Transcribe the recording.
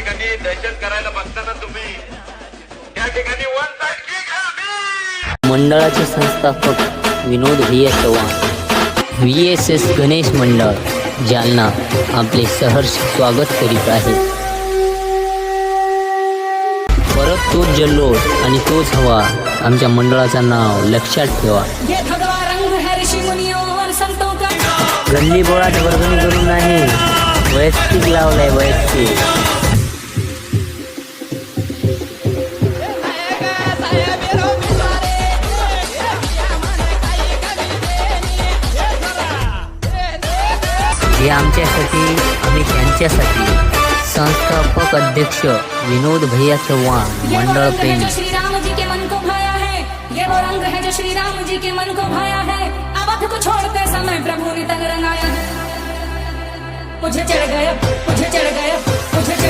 ठिकाणी दहशत करायला बघताना तुम्ही त्या ठिकाणी वन साइड किक मंडळाचे संस्थापक विनोद भैया चव्हाण, VSS गणेश मंडळ जालना आपले सहर्ष स्वागत करीत आहे. परत तोच जल्लोष आणि तोच हवा. आमच्या मंडळाचं नाव लक्षात ठेवा. गल्ली बोळात वर्गणी करून नाही, वैयक्तिक लावलाय वैयक्तिक. हे आमच्यासाठी आम्ही त्यांच्यासाठी. संस्थापक अध्यक्ष विनोद भैया चव्हाण, मंडळ प्रेमी. श्री राम जी के मन को भाया है, ये वो रंग है जो श्री राम जी के मन को भाया है. अवध को छोड़ते समय प्रभु ने तन रंगाया है. मुझे चढ़ गया, मुझे चढ़ गया, मुझे चढ़